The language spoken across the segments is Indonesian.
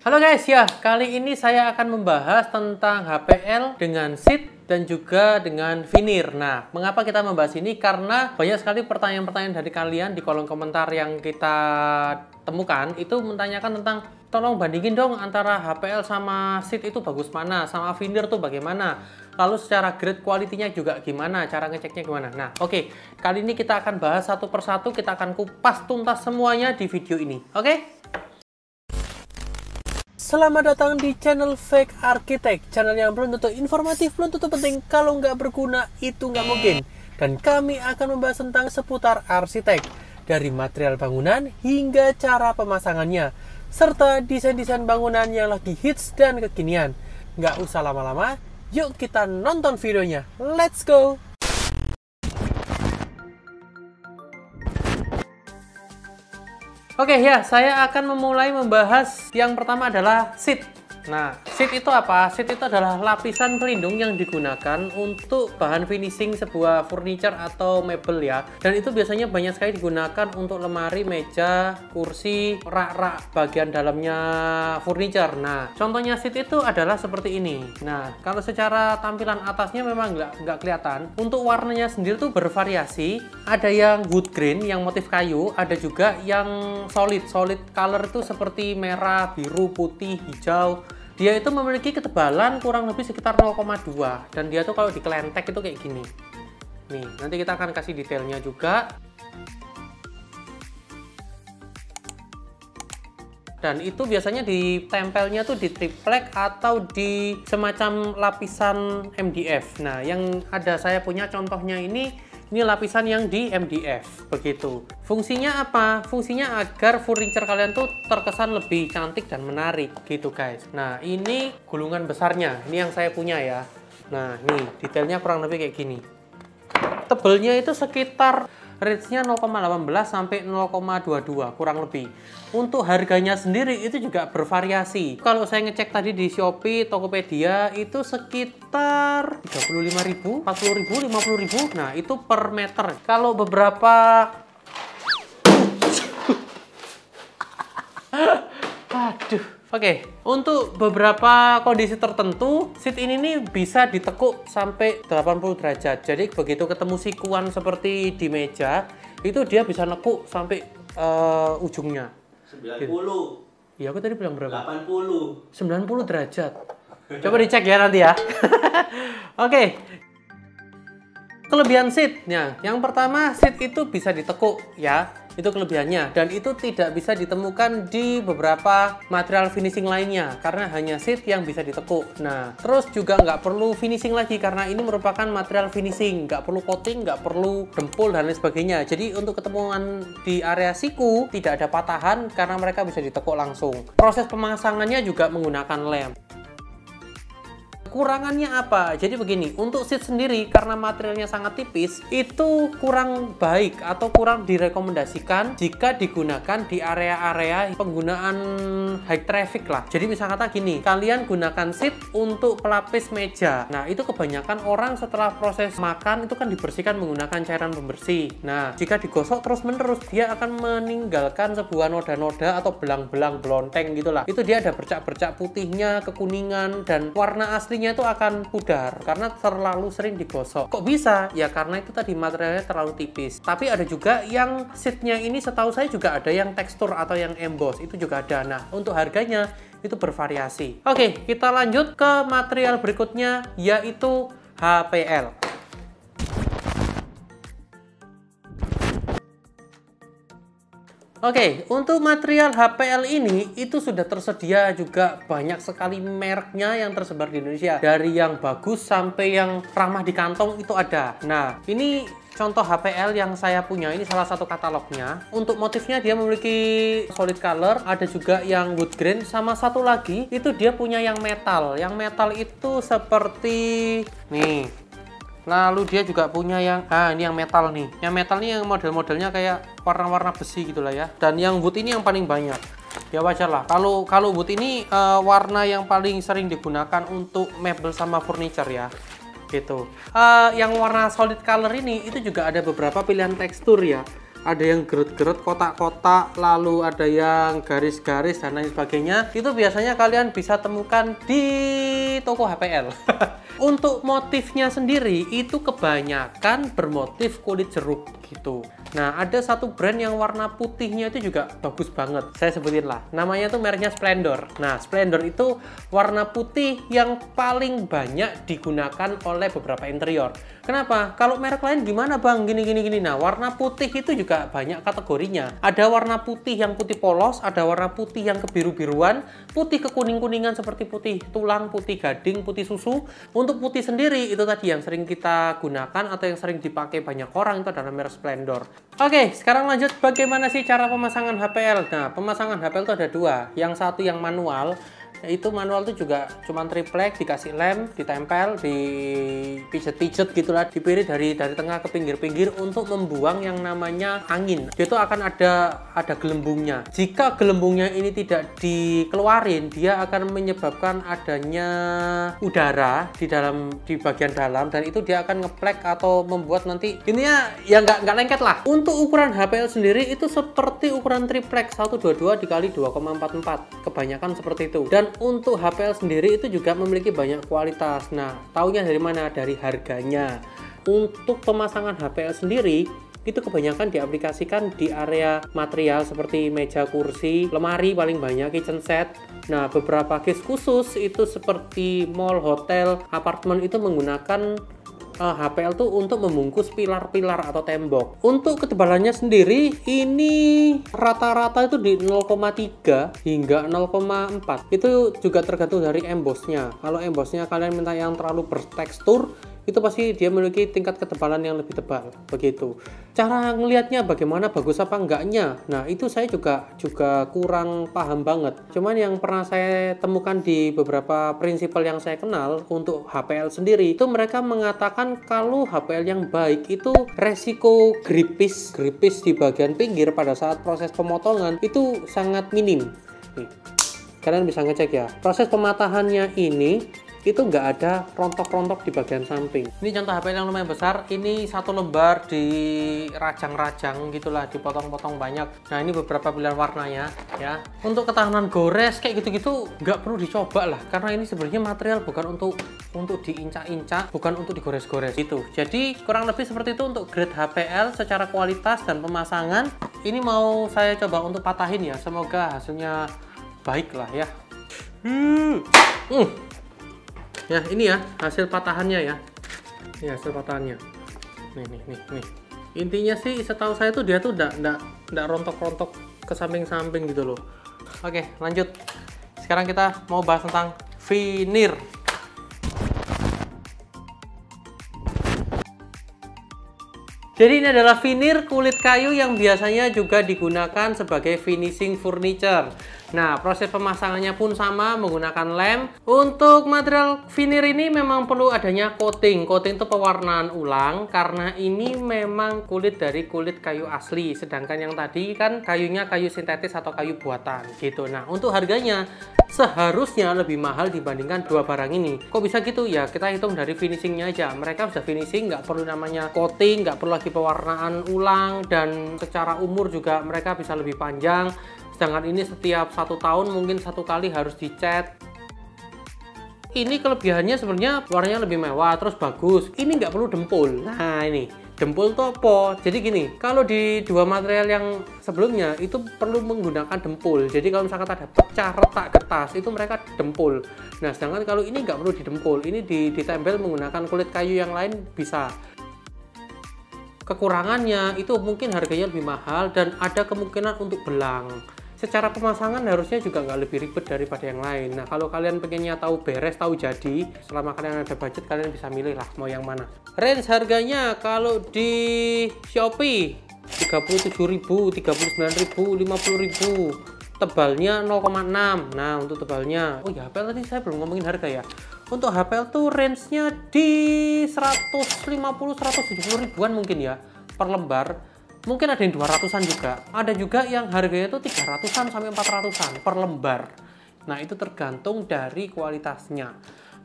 Halo guys, ya kali ini saya akan membahas tentang HPL dengan seat dan juga dengan veneer. Nah, mengapa kita membahas ini? Karena banyak sekali pertanyaan-pertanyaan dari kalian di kolom komentar yang kita temukan itu menanyakan tentang tolong bandingin dong antara HPL sama seat itu bagus mana, sama veneer tuh bagaimana. Lalu secara grade quality-nya juga gimana, cara ngeceknya gimana. Nah, oke. Kali ini kita akan bahas satu persatu, kita akan kupas tuntas semuanya di video ini. Oke? Selamat datang di channel Fake Architect, channel yang belum tentu informatif, belum tentu penting, kalau nggak berguna itu nggak mungkin. Dan kami akan membahas tentang seputar arsitek, dari material bangunan hingga cara pemasangannya, serta desain-desain bangunan yang lagi hits dan kekinian. Nggak usah lama-lama, yuk kita nonton videonya. Let's go! Oke ya, saya akan memulai membahas yang pertama adalah seat. Nah, seat itu apa? Seat itu adalah lapisan pelindung yang digunakan untuk bahan finishing sebuah furniture atau mebel ya. Dan itu biasanya banyak sekali digunakan untuk lemari, meja, kursi, rak-rak bagian dalamnya furniture. Nah, contohnya seat itu adalah seperti ini. Nah, kalau secara tampilan atasnya memang nggak kelihatan. Untuk warnanya sendiri tuh bervariasi. Ada yang wood grain, yang motif kayu. Ada juga yang solid color itu seperti merah, biru, putih, hijau. Dia itu memiliki ketebalan kurang lebih sekitar 0,2 dan dia tuh kalau dikelentek itu kayak gini. Nih, nanti kita akan kasih detailnya juga. Dan itu biasanya ditempelnya tuh di triplek atau di semacam lapisan MDF. Nah, yang ada saya punya contohnya ini lapisan yang di MDF, begitu. Fungsinya apa? Fungsinya agar furniture kalian tuh terkesan lebih cantik dan menarik, gitu guys. Nah, ini gulungan besarnya, ini yang saya punya ya. Nah, nih, detailnya kurang lebih kayak gini. Tebelnya itu sekitar range-nya 0,18 sampai 0,22 kurang lebih. Untuk harganya sendiri itu juga bervariasi. Kalau saya ngecek tadi di Shopee, Tokopedia itu sekitar 35.000, 40.000, 50.000. Nah, itu per meter. Kalau beberapa aduh. Oke, untuk beberapa kondisi tertentu, seat ini nih bisa ditekuk sampai 80 derajat. Jadi begitu ketemu sikuan seperti di meja, itu dia bisa nekuk sampai ujungnya. 90. Iya, aku tadi bilang berapa? 80. 90 derajat. Coba dicek ya nanti ya. Oke. Kelebihan seatnya, yang pertama seat itu bisa ditekuk ya, itu kelebihannya, dan itu tidak bisa ditemukan di beberapa material finishing lainnya karena hanya seat yang bisa ditekuk. Nah, terus juga nggak perlu finishing lagi karena ini merupakan material finishing, nggak perlu coating, nggak perlu dempul dan lain sebagainya. Jadi untuk ketemuan di area siku tidak ada patahan karena mereka bisa ditekuk langsung. Proses pemasangannya juga menggunakan lem. Kurangannya apa? Jadi begini, untuk seat sendiri karena materialnya sangat tipis, itu kurang baik atau kurang direkomendasikan jika digunakan di area-area penggunaan high traffic lah. Jadi misalnya kata gini, kalian gunakan seat untuk pelapis meja. Nah, itu kebanyakan orang setelah proses makan itu kan dibersihkan menggunakan cairan pembersih. Nah, jika digosok terus-menerus, dia akan meninggalkan sebuah noda-noda atau belang-belang belonteng gitulah. Itu dia ada bercak-bercak putihnya, kekuningan, dan warna aslinya itu akan pudar karena terlalu sering digosok. Kok bisa? Ya karena itu tadi materialnya terlalu tipis. Tapi ada juga yang seatnya ini setahu saya juga ada yang tekstur atau yang emboss, itu juga ada. Nah, untuk harganya itu bervariasi. Oke, kita lanjut ke material berikutnya yaitu HPL. Oke, untuk material HPL ini itu sudah tersedia juga banyak sekali mereknya yang tersebar di Indonesia. Dari yang bagus sampai yang ramah di kantong itu ada. Nah, ini contoh HPL yang saya punya, ini salah satu katalognya. Untuk motifnya dia memiliki solid color, ada juga yang wood grain, sama satu lagi itu dia punya yang metal. Yang metal itu seperti nih. Lalu dia juga punya yang, ini yang metal nih. Yang metal nih yang model-modelnya kayak warna-warna besi gitulah ya. Dan yang wood ini yang paling banyak. Ya wajar lah. Kalau wood ini warna yang paling sering digunakan untuk mebel sama furniture ya. Gitu. Yang warna solid color ini itu juga ada beberapa pilihan tekstur ya. ada yang gerut-gerut kotak-kotak, lalu ada yang garis-garis dan lain sebagainya. Itu biasanya kalian bisa temukan di toko HPL. Untuk motifnya sendiri itu kebanyakan bermotif kulit jeruk gitu. Nah, ada satu brand yang warna putihnya itu juga bagus banget. Saya sebutin lah. Namanya tuh mereknya Splendor. Nah, Splendor itu warna putih yang paling banyak digunakan oleh beberapa interior. Kenapa? Kalau merek lain gimana bang? Gini. Nah, warna putih itu juga banyak kategorinya. Ada warna putih yang putih polos, ada warna putih yang kebiru-biruan, putih kekuning-kuningan seperti putih tulang, putih gading, putih susu. Untuk putih sendiri itu tadi yang sering kita gunakan atau yang sering dipakai banyak orang itu adalah merek Splendor. Oke, sekarang lanjut bagaimana sih cara pemasangan HPL. Nah, pemasangan HPL itu ada dua. Yang satu yang manual, itu manual tuh juga cuman triplek, dikasih lem, ditempel, dipijet-pijet gitulah, dipilih dari tengah ke pinggir-pinggir untuk membuang yang namanya angin. Dia tuh akan ada gelembungnya. Jika gelembungnya ini tidak dikeluarin, dia akan menyebabkan adanya udara di bagian dalam, dan itu dia akan ngeplek atau membuat nanti intinya ya nggak lengket lah. Untuk ukuran HPL sendiri itu seperti ukuran triplek 122 dikali 2,44, kebanyakan seperti itu. Dan untuk HPL sendiri itu juga memiliki banyak kualitas. Nah, taunya dari mana? Dari harganya. Untuk pemasangan HPL sendiri itu kebanyakan diaplikasikan di area material seperti meja, kursi, lemari paling banyak, kitchen set. Nah, beberapa case khusus itu seperti mall, hotel, apartemen itu menggunakan HPL tuh untuk membungkus pilar-pilar atau tembok. Untuk ketebalannya sendiri ini rata-rata itu di 0,3 hingga 0,4. Itu juga tergantung dari embossnya. Kalau embossnya kalian minta yang terlalu bertekstur, itu pasti dia memiliki tingkat ketebalan yang lebih tebal begitu. Cara ngelihatnya bagaimana, bagus apa enggaknya, nah itu saya juga kurang paham banget. Cuman yang pernah saya temukan di beberapa prinsipal yang saya kenal untuk HPL sendiri, itu mereka mengatakan kalau HPL yang baik itu resiko gripis di bagian pinggir pada saat proses pemotongan itu sangat minim. Nih, kalian bisa ngecek ya, proses pematahannya ini itu nggak ada rontok-rontok di bagian samping. Ini contoh HPL yang lumayan besar. Ini satu lembar di rajang-rajang gitulah, dipotong-potong banyak. Nah, ini beberapa pilihan warnanya ya. Untuk ketahanan gores kayak gitu-gitu nggak perlu dicoba lah, karena ini sebenarnya material bukan untuk diincak-incak, bukan untuk digores-gores itu. Jadi kurang lebih seperti itu untuk grade HPL secara kualitas dan pemasangan. Ini mau saya coba untuk patahin ya. Semoga hasilnya baik lah ya. Ya, ini ya hasil patahannya ya. Ini hasil patahannya. Nih. Intinya sih setahu saya tuh dia tuh enggak rontok-rontok ke samping-samping gitu loh. Oke, lanjut. Sekarang kita mau bahas tentang veneer. Jadi ini adalah veneer kulit kayu yang biasanya juga digunakan sebagai finishing furniture. Nah, proses pemasangannya pun sama, menggunakan lem. Untuk material veneer ini memang perlu adanya coating. Coating itu pewarnaan ulang, karena ini memang kulit dari kulit kayu asli. Sedangkan yang tadi kan kayunya kayu sintetis atau kayu buatan gitu. Nah, untuk harganya seharusnya lebih mahal dibandingkan dua barang ini. Kok bisa gitu? Ya, kita hitung dari finishingnya aja. Mereka sudah finishing, nggak perlu namanya coating, nggak perlu lagi pewarnaan ulang, dan secara umur juga mereka bisa lebih panjang. Sedangkan ini setiap 1 tahun mungkin 1 kali harus dicat. Ini kelebihannya sebenarnya warnanya lebih mewah, terus bagus. Ini nggak perlu dempul. Nah, ini dempul itu apa? Jadi gini, kalau di dua material yang sebelumnya itu perlu menggunakan dempul. Jadi kalau misalkan ada pecah retak kertas, itu mereka dempul. Nah, sedangkan kalau ini nggak perlu didempul. Ini ditempel menggunakan kulit kayu yang lain bisa. Kekurangannya itu mungkin harganya lebih mahal dan ada kemungkinan untuk belang. Secara pemasangan harusnya juga nggak lebih ribet daripada yang lain. Nah, kalau kalian pengennya tahu beres, tahu jadi, selama kalian ada budget, kalian bisa milih lah mau yang mana. Range harganya kalau di Shopee 37.000, 39.000, 50.000. Tebalnya 0,6. Nah, untuk tebalnya, oh ya, HPL tadi saya belum ngomongin harga ya. Untuk HPL tuh range-nya di 150-170 ribuan mungkin ya per lembar. Mungkin ada yang 200-an juga. Ada juga yang harganya itu 300-an sampai 400-an per lembar. Nah, itu tergantung dari kualitasnya.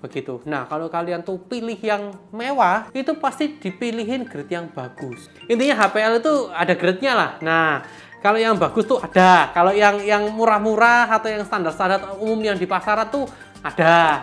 begitu. Nah, kalau kalian tuh pilih yang mewah, itu pasti dipilihin grade yang bagus. Intinya HPL itu ada grade-nya lah. Nah, kalau yang bagus tuh ada. Kalau yang murah-murah atau yang standar-standar umum yang di pasaran tuh ada.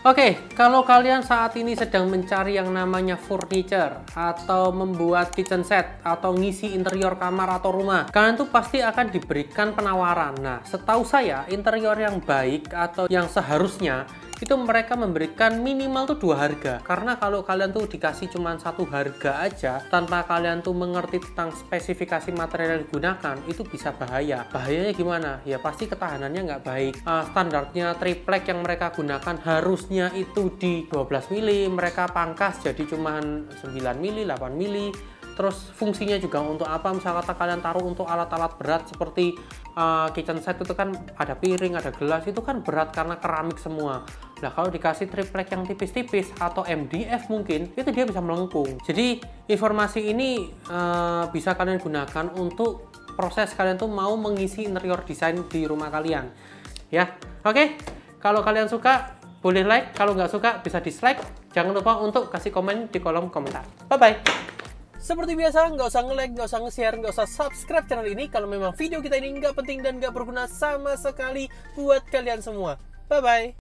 Oke, kalau kalian saat ini sedang mencari yang namanya furniture atau membuat kitchen set atau ngisi interior kamar atau rumah, kalian tuh pasti akan diberikan penawaran. Nah, setahu saya interior yang baik atau yang seharusnya itu mereka memberikan minimal tuh 2 harga. Karena kalau kalian tuh dikasih cuma 1 harga aja tanpa kalian tuh mengerti tentang spesifikasi material yang digunakan, itu bisa bahaya. Bahayanya gimana? Ya pasti ketahanannya nggak baik. Standarnya triplek yang mereka gunakan harusnya itu di 12 mili, mereka pangkas jadi cuma 9 mili, 8 mili. Terus fungsinya juga untuk apa? Misalnya kalian taruh untuk alat-alat berat seperti kitchen set itu kan ada piring, ada gelas, itu kan berat karena keramik semua. Nah, kalau dikasih triplek yang tipis-tipis atau MDF mungkin, itu dia bisa melengkung. Jadi informasi ini bisa kalian gunakan untuk proses kalian tuh mau mengisi interior desain di rumah kalian. Ya, oke. Kalau kalian suka, boleh like. Kalau nggak suka, bisa dislike. Jangan lupa untuk kasih komen di kolom komentar. Bye-bye. Seperti biasa, nggak usah nge-like, nggak usah nge-share, nggak usah subscribe channel ini kalau memang video kita ini nggak penting dan nggak berguna sama sekali buat kalian semua. Bye-bye.